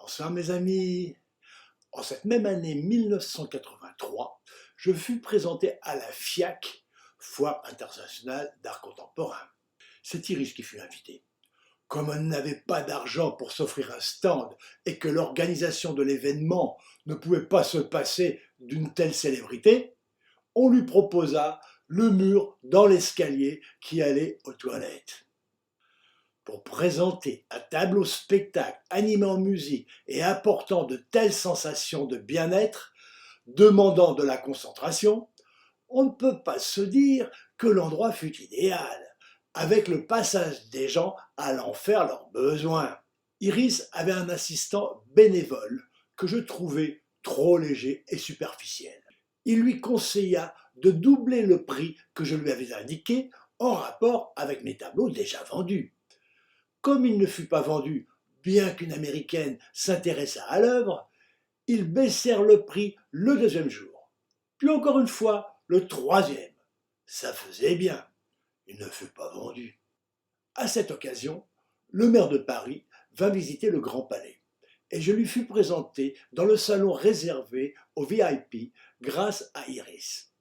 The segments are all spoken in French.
Bonsoir mes amis. En cette même année 1983, je fus présenté à la FIAC, Foire internationale d'art contemporain. C'est Iris qui fut invité. Comme elle n'avait pas d'argent pour s'offrir un stand et que l'organisation de l'événement ne pouvait pas se passer d'une telle célébrité, on lui proposa le mur dans l'escalier qui allait aux toilettes. Pour présenter un tableau spectacle animé en musique et apportant de telles sensations de bien-être, demandant de la concentration, on ne peut pas se dire que l'endroit fut idéal, avec le passage des gens allant faire leurs besoins. Iris avait un assistant bénévole que je trouvais trop léger et superficiel. Il lui conseilla de doubler le prix que je lui avais indiqué en rapport avec mes tableaux déjà vendus. Comme il ne fut pas vendu, bien qu'une américaine s'intéressât à l'œuvre, ils baissèrent le prix le deuxième jour. Puis encore une fois, le troisième. Ça faisait bien. Il ne fut pas vendu. À cette occasion, le maire de Paris vint visiter le Grand Palais et je lui fus présenté dans le salon réservé aux VIP grâce à Iris.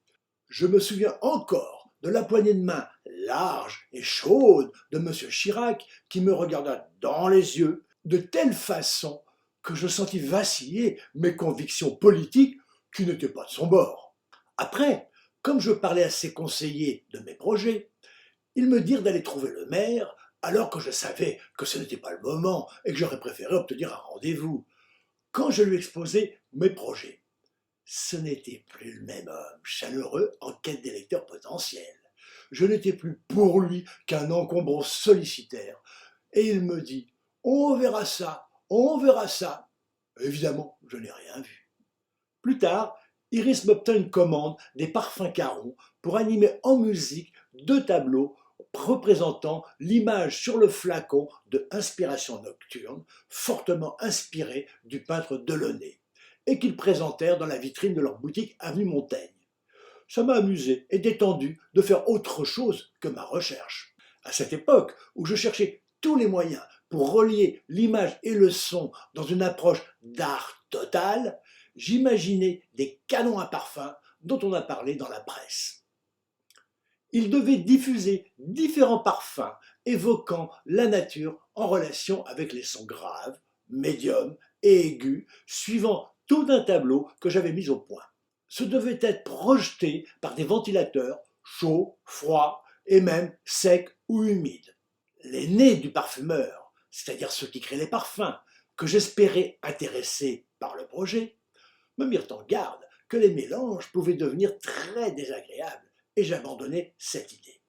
Je me souviens encore de la poignée de main large et chaude de M. Chirac qui me regarda dans les yeux de telle façon que je sentis vaciller mes convictions politiques qui n'étaient pas de son bord. Après, comme je parlais à ses conseillers de mes projets, ils me dirent d'aller trouver le maire alors que je savais que ce n'était pas le moment et que j'aurais préféré obtenir un rendez-vous. Quand je lui exposai mes projets, ce n'était plus le même homme, chaleureux en quête d'électeurs potentiels. Je n'étais plus pour lui qu'un encombrant sollicitaire. Et il me dit « On verra ça, on verra ça ». Évidemment, je n'ai rien vu. Plus tard, Iris m'obtint une commande des parfums Caron pour animer en musique 2 tableaux représentant l'image sur le flacon de Inspiration nocturne, fortement inspiré du peintre Delaunay, et qu'ils présentèrent dans la vitrine de leur boutique avenue Montaigne. Ça m'a amusé et détendu de faire autre chose que ma recherche. À cette époque où je cherchais tous les moyens pour relier l'image et le son dans une approche d'art total, j'imaginais des canons à parfum dont on a parlé dans la presse. Ils devaient diffuser différents parfums évoquant la nature en relation avec les sons graves, médiums et aigus, suivant tout un tableau que j'avais mis au point. Ce devait être projeté par des ventilateurs chauds, froids et même secs ou humides. Les nez du parfumeur, c'est-à-dire ceux qui créent les parfums, que j'espérais intéressés par le projet, me mirent en garde que les mélanges pouvaient devenir très désagréables et j'abandonnai cette idée.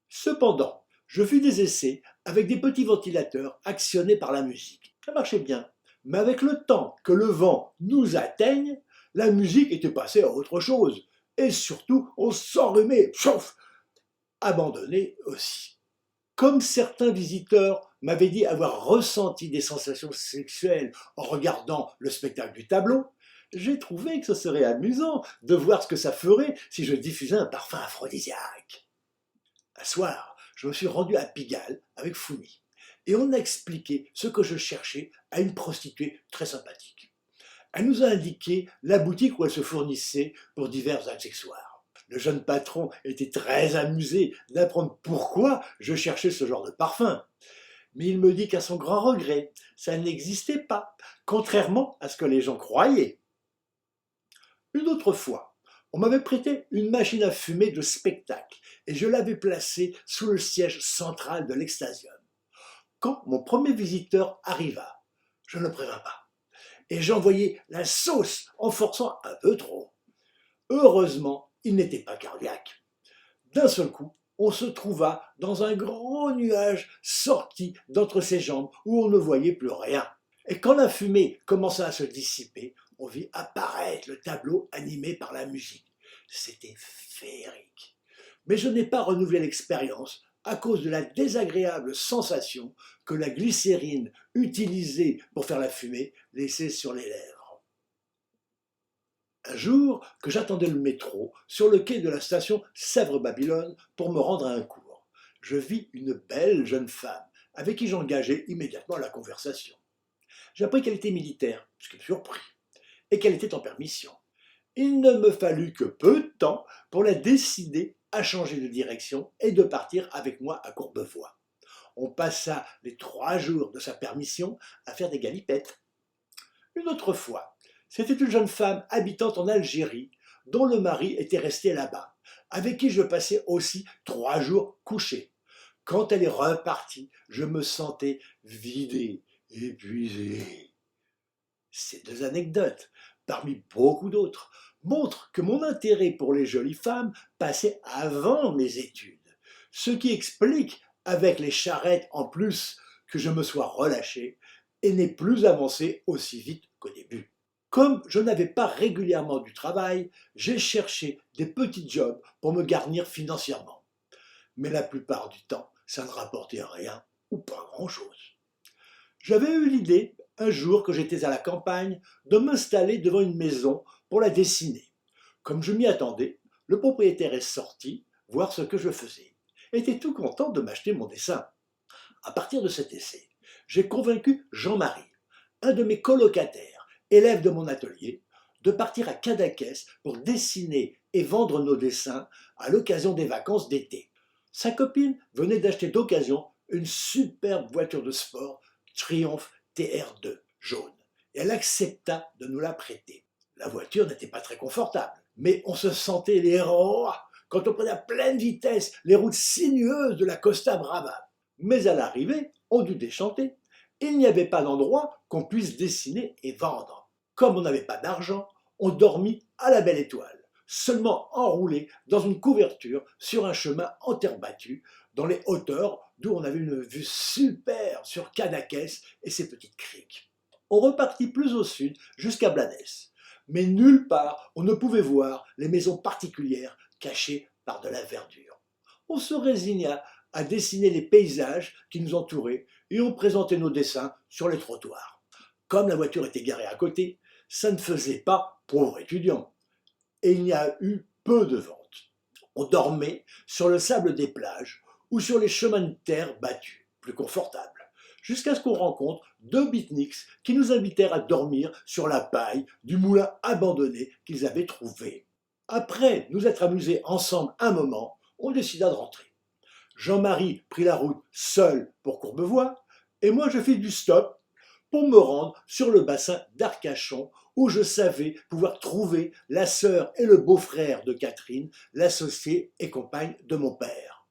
Cependant, je fis des essais avec des petits ventilateurs actionnés par la musique. Ça marchait bien, mais avec le temps que le vent nous atteigne, la musique était passée à autre chose. Et surtout, on s'enrhumait, chauffe, abandonné aussi. Comme certains visiteurs m'avaient dit avoir ressenti des sensations sexuelles en regardant le spectacle du tableau, j'ai trouvé que ce serait amusant de voir ce que ça ferait si je diffusais un parfum aphrodisiaque. Un soir, je me suis rendu à Pigalle avec Founi et on a expliqué ce que je cherchais à une prostituée très sympathique. Elle nous a indiqué la boutique où elle se fournissait pour divers accessoires. Le jeune patron était très amusé d'apprendre pourquoi je cherchais ce genre de parfum. Mais il me dit qu'à son grand regret, ça n'existait pas, contrairement à ce que les gens croyaient. Une autre fois, on m'avait prêté une machine à fumer de spectacle et je l'avais placée sous le siège central de l'Extasium. Quand mon premier visiteur arriva, je ne le prévins pas. Et j'envoyais la sauce en forçant un peu trop. Heureusement, il n'était pas cardiaque. D'un seul coup, on se trouva dans un grand nuage sorti d'entre ses jambes où on ne voyait plus rien. Et quand la fumée commença à se dissiper, on vit apparaître le tableau animé par la musique. C'était féerique. Mais je n'ai pas renouvelé l'expérience à cause de la désagréable sensation que la glycérine utilisée pour faire la fumée laissait sur les lèvres. Un jour que j'attendais le métro sur le quai de la station Sèvres-Babylone pour me rendre à un cours, je vis une belle jeune femme avec qui j'engageai immédiatement la conversation. J'ai appris qu'elle était militaire, ce qui me surprit, et qu'elle était en permission. Il ne me fallut que peu de temps pour la décider à changer de direction et de partir avec moi à Courbevoie. On passa les 3 jours de sa permission à faire des galipettes. Une autre fois, c'était une jeune femme habitante en Algérie dont le mari était resté là-bas, avec qui je passais aussi 3 jours couchés. Quand elle est repartie, je me sentais vidé, épuisé. Ces 2 anecdotes, parmi beaucoup d'autres, montrent que mon intérêt pour les jolies femmes passait avant mes études, ce qui explique, avec les charrettes en plus, que je me sois relâché et n'ai plus avancé aussi vite qu'au début. Comme je n'avais pas régulièrement du travail, j'ai cherché des petits jobs pour me garnir financièrement. Mais la plupart du temps, ça ne rapportait rien ou pas grand-chose. J'avais eu l'idée, un jour que j'étais à la campagne, de m'installer devant une maison pour la dessiner. Comme je m'y attendais, le propriétaire est sorti voir ce que je faisais. Il était tout content de m'acheter mon dessin. À partir de cet essai, j'ai convaincu Jean-Marie, un de mes colocataires, élève de mon atelier, de partir à Cadaqués pour dessiner et vendre nos dessins à l'occasion des vacances d'été. Sa copine venait d'acheter d'occasion une superbe voiture de sport Triumph TR2 jaune et elle accepta de nous la prêter. La voiture n'était pas très confortable, mais on se sentait les rois quand on prenait à pleine vitesse les routes sinueuses de la Costa Brava. Mais à l'arrivée, on dut déchanter. Il n'y avait pas d'endroit qu'on puisse dessiner et vendre. Comme on n'avait pas d'argent, on dormit à la belle étoile, seulement enroulé dans une couverture sur un chemin en terre battue, dans les hauteurs d'où on avait une vue super sur Cadaqués et ses petites criques. On repartit plus au sud jusqu'à Blanes, mais nulle part on ne pouvait voir les maisons particulières cachées par de la verdure. On se résigna à dessiner les paysages qui nous entouraient et on présentait nos dessins sur les trottoirs. Comme la voiture était garée à côté, ça ne faisait pas pauvre étudiant et il y a eu peu de ventes. On dormait sur le sable des plages ou sur les chemins de terre battus, plus confortables, jusqu'à ce qu'on rencontre 2 beatniks qui nous invitèrent à dormir sur la paille du moulin abandonné qu'ils avaient trouvé. Après nous être amusés ensemble un moment, on décida de rentrer. Jean-Marie prit la route seul pour Courbevoie et moi je fis du stop pour me rendre sur le bassin d'Arcachon où je savais pouvoir trouver la sœur et le beau-frère de Catherine, l'associée et compagne de mon père.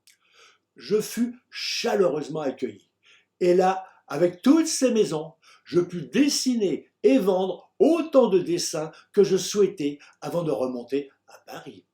Je fus chaleureusement accueilli. Et là, avec toutes ces maisons, je pus dessiner et vendre autant de dessins que je souhaitais avant de remonter à Paris.